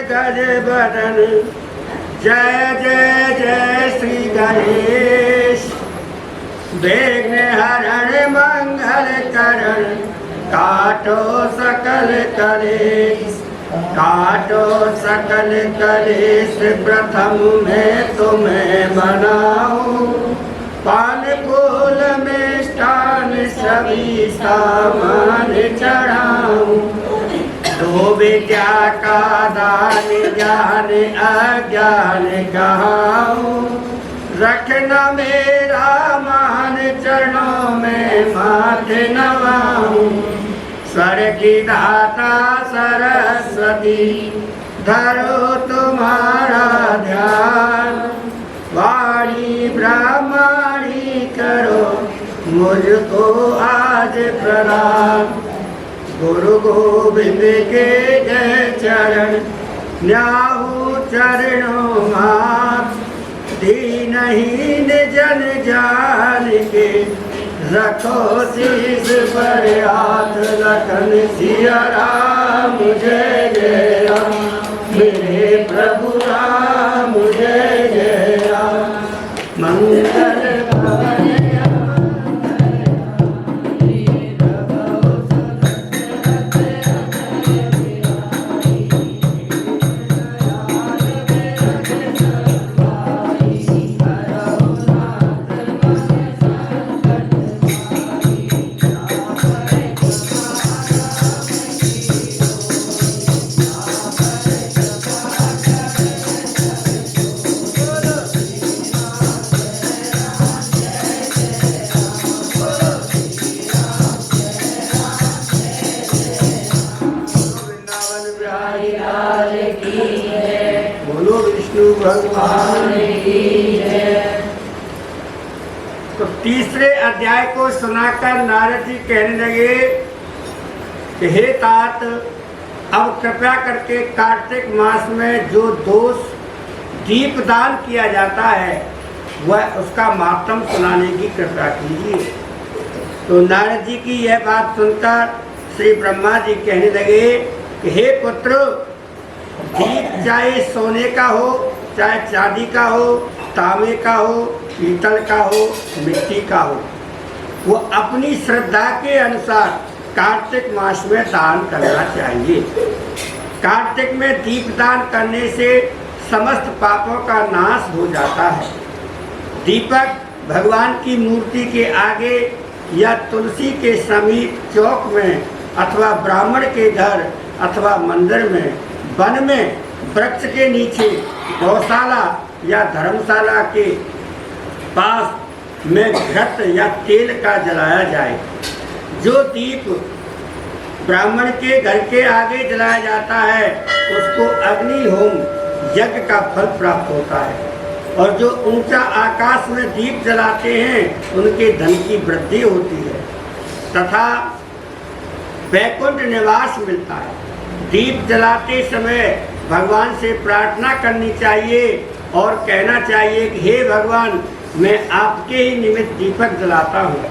गज बदन। जय जय जय श्री गणेश। विघ्न हरण मंगल करण, काटो सकल कलेश। काटो सकल कलेश, प्रथम मैं तुम्हें बनाऊं। पान फूल मिष्ठान सभी सामान चढ़ाऊं। दो विद्या का दान, ज्ञान अज्ञान कहाऊं। रखना मेरा मान, चरणों में माथे नवाऊं। स्वर की दाता सरस्वती, धरो तुम्हारा ध्यान। वाणी ब्राह्मणी करो, मुझको आज प्रणाम। गुरु गोविंद के जय चरण, न्याहू चरणों मात। दीनहीन जन जान के, रखो शीश पर हाथ। लखन सिया राम, जय जय राम। मेरे प्रभु राम, जय जय राम। मंगल भवन भगवान की जय। तो तीसरे अध्याय को सुनाकर नारद जी कहने लगे कि हे तात, अब कृपया करके कार्तिक मास में जो दोष दीपदान किया जाता है वह उसका मातम सुनाने की कृपा कीजिए। तो नारद जी की यह बात सुनकर श्री ब्रह्मा जी कहने लगे कि हे पुत्र, दीप चाहे सोने का हो, चाहे चांदी का हो, तांबे का हो, पीतल का हो, मिट्टी का हो, वो अपनी श्रद्धा के अनुसार कार्तिक मास में दान करना चाहिए। कार्तिक में दीप दान करने से समस्त पापों का नाश हो जाता है। दीपक भगवान की मूर्ति के आगे या तुलसी के समीप चौक में अथवा ब्राह्मण के घर अथवा मंदिर में, वन में, वृक्ष के नीचे, गौशाला या धर्मशाला के पास में घृत या तेल का जलाया जाए। जो दीप ब्राह्मण के घर के आगे जलाया जाता है उसको अग्नि होम यज्ञ का फल प्राप्त होता है। और जो ऊंचा आकाश में दीप जलाते हैं उनके धन की वृद्धि होती है तथा वैकुंठ निवास मिलता है। दीप जलाते समय भगवान से प्रार्थना करनी चाहिए और कहना चाहिए कि हे भगवान, मैं आपके ही निमित्त दीपक जलाता हूँ।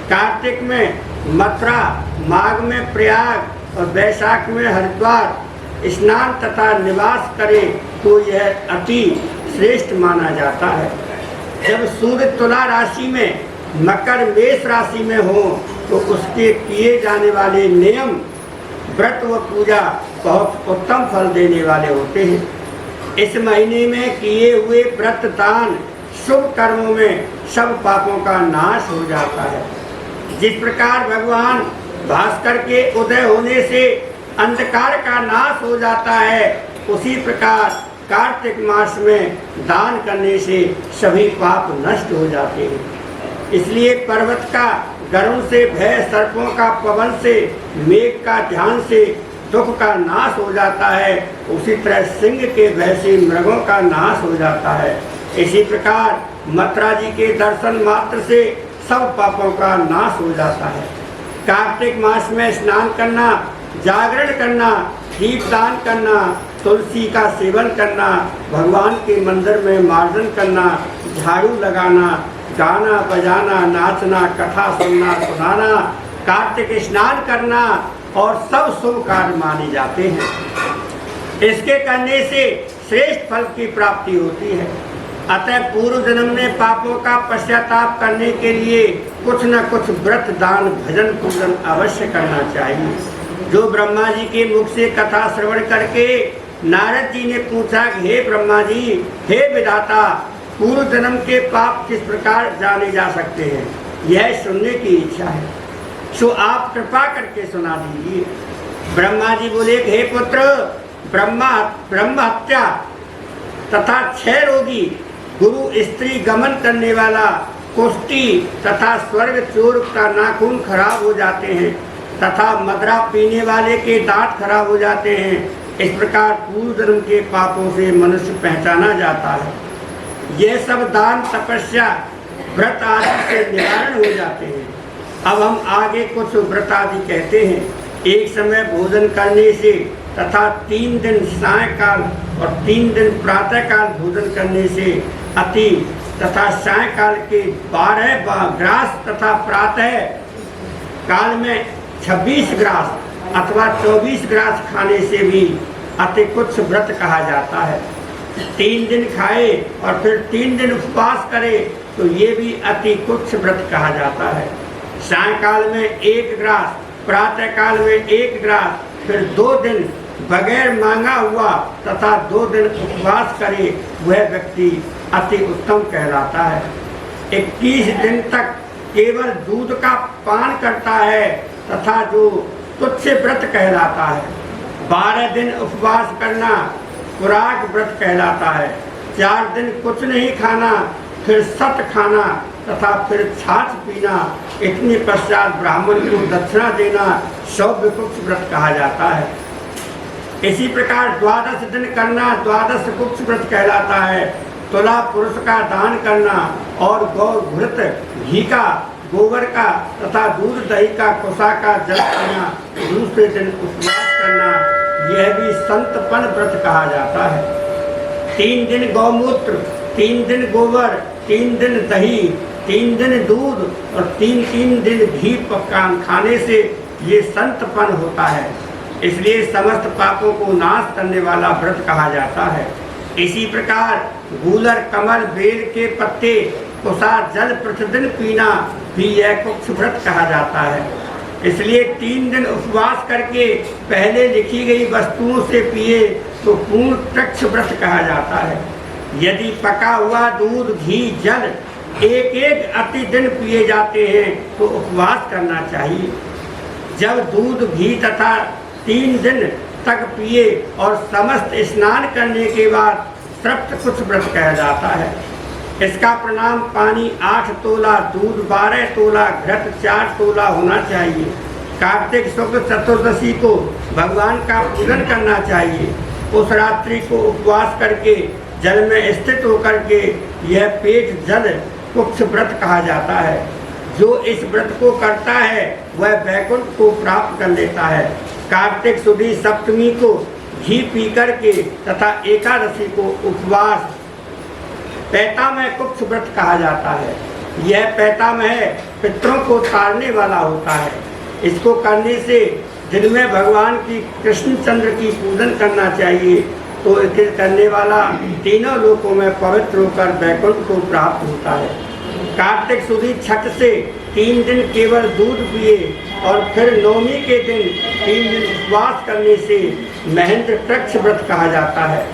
कार्तिक में मथुरा, माघ में प्रयाग और वैशाख में हरिद्वार स्नान तथा निवास करे तो यह अति श्रेष्ठ माना जाता है। जब सूर्य तुला राशि में, मकर मेष राशि में हो तो उसके किए जाने वाले नियम, व्रत व पूजा बहुत उत्तम फल देने वाले होते हैं। इस महीने में किए हुए व्रत दान शुभ कर्मों में सब पापों का नाश हो जाता है। जिस प्रकार भगवान भास्कर के उदय होने से अंधकार का नाश हो जाता है, उसी प्रकार कार्तिक मास में दान करने से सभी पाप नष्ट हो जाते हैं। इसलिए पर्वत का गरुड़ से भय, सर्पों का पवन से, मेघ का ध्यान से दुख का नाश हो जाता है, उसी तरह सिंह के भय से मृगों का नाश हो जाता है। इसी प्रकार मथुरा जी के दर्शन मात्र से सब पापों का नाश हो जाता है। कार्तिक मास में स्नान करना, जागरण करना, दीपदान करना, तुलसी का सेवन करना, भगवान के मंदिर में मार्जन करना, झाड़ू लगाना, गाना बजाना, नाचना, कथा सुनना सुनाना, कार्तिक स्नान करना और सब शुभ कार्य माने जाते हैं। इसके करने से श्रेष्ठ फल की प्राप्ति होती है। अतः पूर्व जन्म में पापों का पश्चाताप करने के लिए कुछ न कुछ व्रत, दान, भजन, पूजन अवश्य करना चाहिए। जो ब्रह्मा जी के मुख से कथा श्रवण करके नारद जी ने पूछा, हे ब्रह्मा जी, हे विधाता, पूर्व जन्म के पाप किस प्रकार जाने जा सकते हैं, यह सुनने की इच्छा है, सो आप कृपा करके सुना दीजिए। ब्रह्मा जी बोले, हे पुत्र, ब्रह्म हत्या तथा 6 रोगी, गुरु स्त्री गमन करने वाला, कुष्ठी तथा स्वर्ग चोर का नाखून खराब हो जाते हैं तथा मदरा पीने वाले के दांत खराब हो जाते हैं। इस प्रकार पूर्व जन्म के पापों से मनुष्य पहचाना जाता है। ये सब दान, तपस्या, व्रत आदि से निवारण हो जाते हैं। अब हम आगे कुछ व्रत आदि कहते हैं। एक समय भोजन करने से तथा 3 दिन सायंकाल और 3 दिन प्रातःकाल भोजन करने से अति तथा सायंकाल के 12 ग्रास तथा प्रातः काल में 26 ग्रास अथवा 24 ग्रास खाने से भी अति कुछ व्रत कहा जाता है। 3 दिन खाए और फिर 3 दिन उपवास करे तो ये भी अति कुछ व्रत कहा जाता है। सायंकाल में 1 ग्रास, प्रातः काल में 1 ग्रास, फिर 2 दिन बगैर मांगा हुआ तथा 2 दिन उपवास करे, वह व्यक्ति अति उत्तम कहलाता है। 21 दिन तक केवल दूध का पान करता है तथा जो तुच्छ व्रत कहलाता है। 12 दिन उपवास करना खुराक व्रत कहलाता है। 4 दिन कुछ नहीं खाना, फिर सत खाना तथा फिर छाछ पीना, इतने पश्चात ब्राह्मण को दक्षिणा देना सौभ्य कुक्ष व्रत कहा जाता है। इसी प्रकार 12 दिन करना 12 कुक्ष व्रत कहलाता है। तुला पुरुष का दान करना और गौ घृत, घी का, गोबर का तथा दूध दही का, कुसा का जल पीना, दूसरे दिन उपवास करना, यह भी संतपन व्रत कहा जाता है। 3 दिन गौमूत्र, 3 दिन गोबर, 3 दिन दही, 3 दिन दूध और 3 दिन घी पकान खाने से ये संतपन होता है। इसलिए समस्त पापों को नाश करने वाला व्रत कहा जाता है। इसी प्रकार गूलर, कमल, बेल के पत्ते, कुसा जल प्रतिदिन पीना भी यह कुक्ष व्रत कहा जाता है। इसलिए 3 दिन उपवास करके पहले लिखी गई वस्तुओं से पिए तो पूर्ण तृक्ष व्रत कहा जाता है। यदि पका हुआ दूध, घी, जल एक अति दिन पिए जाते हैं तो उपवास करना चाहिए। जब दूध, घी तथा 3 दिन तक पिए और समस्त स्नान करने के बाद तृप्त कुछ व्रत कहा जाता है। इसका प्रणाम पानी 8 तोला, दूध 12 तोला, घृत 4 तोला होना चाहिए। कार्तिक शुक्ल चतुर्दशी को भगवान का पूजन करना चाहिए। उस रात्रि को उपवास करके जल में स्थित होकर के यह पेट जल कुक्ष व्रत कहा जाता है। जो इस व्रत को करता है वह वैकुंठ को प्राप्त कर लेता है। कार्तिक शुद्ध सप्तमी को घी पी करके तथा एकादशी को उपवास पैतामह कुक्ष व्रत कहा जाता है। यह पैतामह पितरों को तारने वाला होता है। इसको करने से दिन में भगवान की कृष्णचंद्र की पूजन करना चाहिए तो इसे करने वाला तीनों लोकों में पवित्र होकर वैकुंठ को प्राप्त होता है। कार्तिक शुद्ध छठ से 3 दिन केवल दूध पिए और फिर नवमी के दिन 3 दिन उपवास करने से महेंद्र तृक्ष व्रत कहा जाता है।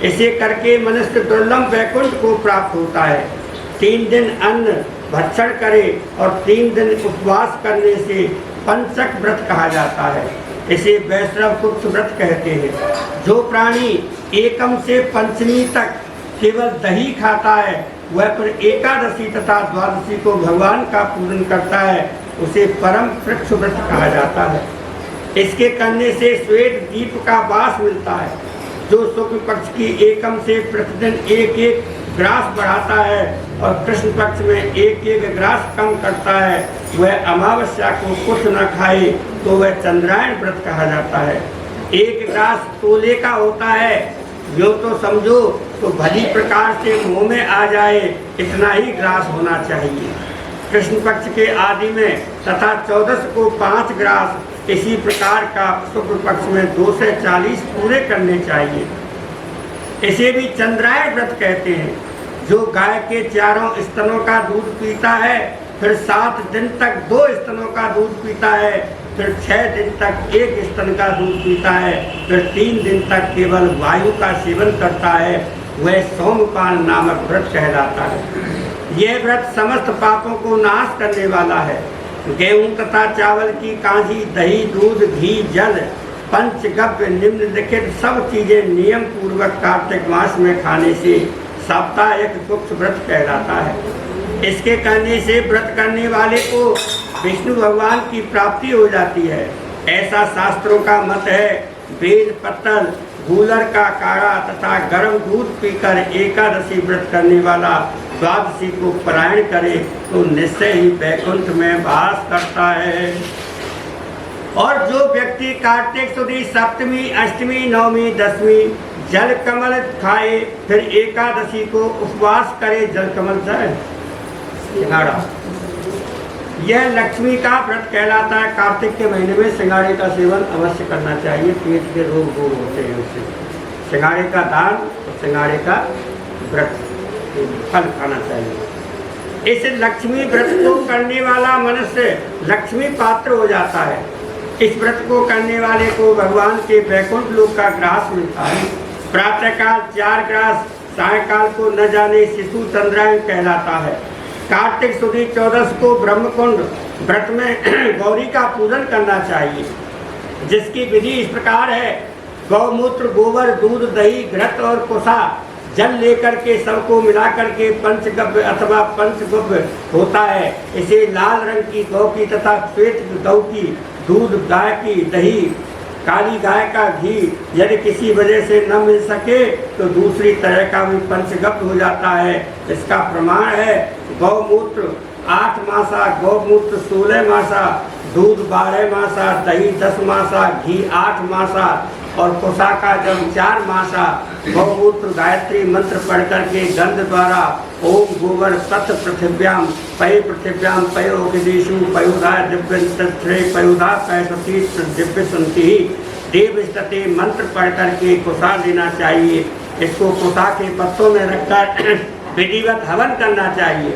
इसे करके मनुष्य दुर्लभ वैकुंठ को प्राप्त होता है। 3 दिन अन्न भक्षण करे और 3 दिन उपवास करने से पंचक व्रत कहा जाता है। इसे वैष्णव कुक्ष व्रत कहते हैं। जो प्राणी एकम से पंचमी तक केवल दही खाता है वह पर एकादशी तथा द्वादशी को भगवान का पूजन करता है, उसे परम वृक्ष व्रत कहा जाता है। इसके करने से श्वेत दीप का वास मिलता है। जो शुक्ल पक्ष की एकम से प्रतिदिन 1 ग्रास बढ़ाता है और कृष्ण पक्ष में 1 ग्रास कम करता है, वह अमावस्या को कुछ न खाए तो वह चंद्रायण व्रत कहा जाता है। 1 ग्रास तोले का होता है, जो तो समझो तो भली प्रकार से मुंह में आ जाए इतना ही ग्रास होना चाहिए। कृष्ण पक्ष के आदि में तथा 14 को 5 ग्रास, इसी प्रकार का शुक्ल पक्ष में 2 से 40 पूरे करने चाहिए। इसे भी चंद्रायण व्रत कहते हैं। जो गाय के 4 स्तनों का दूध पीता है, फिर 7 दिन तक 2 स्तनों का दूध पीता है, फिर 6 दिन तक 1 स्तन का दूध पीता है, फिर 3 दिन तक केवल वायु का सेवन करता है, वह सोमपान नामक व्रत कहलाता है। यह व्रत समस्त पापों को नाश करने वाला है। गेहूं तथा चावल की कांजी, दही, दूध, घी, जल, पंचगव्य निम्नलिखित सब चीजें नियम पूर्वक कार्तिक मास में खाने से साप्ताहिक गुप्त व्रत कहलाता है। इसके करने से व्रत करने वाले को विष्णु भगवान की प्राप्ति हो जाती है, ऐसा शास्त्रों का मत है। बेल पत्तल, गूलर का काढ़ा तथा गर्म दूध पीकर एकादशी व्रत करने वाला द्वादशी को पारायण करे तो निश्चय ही वैकुंठ में वास करता है। और जो व्यक्ति कार्तिक सुदी सप्तमी, अष्टमी, नवमी, दशमी जल कमल खाए, फिर एकादशी को उपवास करे, जल कमल जाए सिंगाड़ा, यह लक्ष्मी का व्रत कहलाता है। कार्तिक के महीने में सिंगाड़े का सेवन अवश्य करना चाहिए, पेट के रोग दूर होते हैं उससे। सिंगाड़े का दान और सिंगाड़े का व्रत फल खाना चाहिए। इस लक्ष्मी व्रत को करने वाला मनुष्य लक्ष्मी पात्र हो जाता है। इस व्रत को करने वाले को भगवान के वैकुंठ लोक का ग्रास मिलता है। प्रातःकाल 4 ग्रास, सायकाल को न जाने शिशु चंद्रायण कहलाता है। कार्तिक सुदी 14 को ब्रह्मकुंड व्रत में गौरी का पूजन करना चाहिए, जिसकी विधि इस प्रकार है। गौमूत्र, गोबर, दूध, दही, घृत और कुसा जल लेकर के सबको मिलाकर के पंचगव्य अथवा पंचगव्य होता है। इसे लाल रंग की गौ की तथा श्वेत गौ की दूध, गाय की दही, काली गाय का घी यदि किसी वजह से न मिल सके तो दूसरी तरह का भी पंचगव्य हो जाता है। इसका प्रमाण है गौमूत्र 8 मासा, गौमूत्र 16 मासा, दूध 12 मासा, दही 10 मासा, घी 8 मासा और कुसा का जब 4 मासा। गौमूत्र गायत्री मंत्र पढ़ करके गंध द्वारा ओम गोबर सत पृथिव्याम पय पृथिव्याम पयोगदेशु पयोधा दिव्य पयोधा पैसती दिव्य संति देव स्ते मंत्र पढ़ करके कुसा लेना चाहिए। इसको कुसा के पत्तों में रखकर विधिवत हवन करना चाहिए।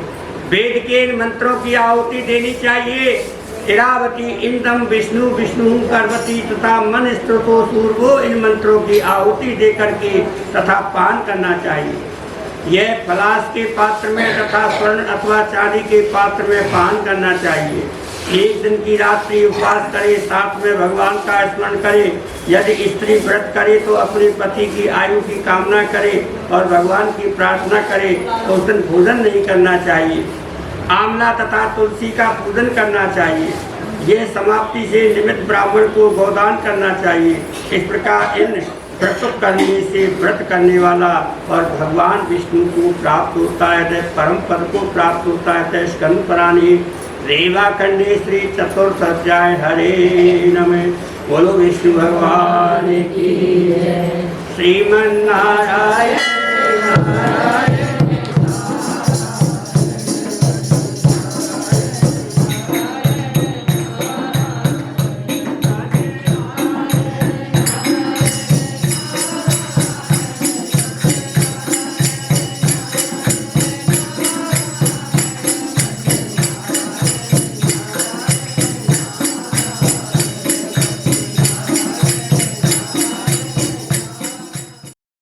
वेद के इन मंत्रों की आहुति देनी चाहिए। इरावती इंदम विष्णु विष्णु पार्वती तथा मन स्त्रोतो सूर्वो, इन मंत्रों की आहुति देकर के तथा पान करना चाहिए। यह पलाश के पात्र में तथा स्वर्ण अथवा चांदी के पात्र में पान करना चाहिए। 1 दिन की रात्रि उपवास करे, साथ में भगवान का स्मरण करे। यदि स्त्री व्रत करे तो अपने पति की आयु की कामना करे और भगवान की प्रार्थना करे तो उस दिन भोजन नहीं करना चाहिए। आंवला तथा तुलसी का पूजन करना चाहिए। यह समाप्ति से निमित्त ब्राह्मण को गोदान करना चाहिए। इस प्रकार इन व्रत करने से व्रत करने वाला और भगवान विष्णु को प्राप्त होता है, परम पद को प्राप्त होता है। स्कंद पुराणे रेवा खंडे श्री चतुर्थ अध्याय हरे नमः। बोलो विष्णु भगवान की जय। श्रीमन्नारायण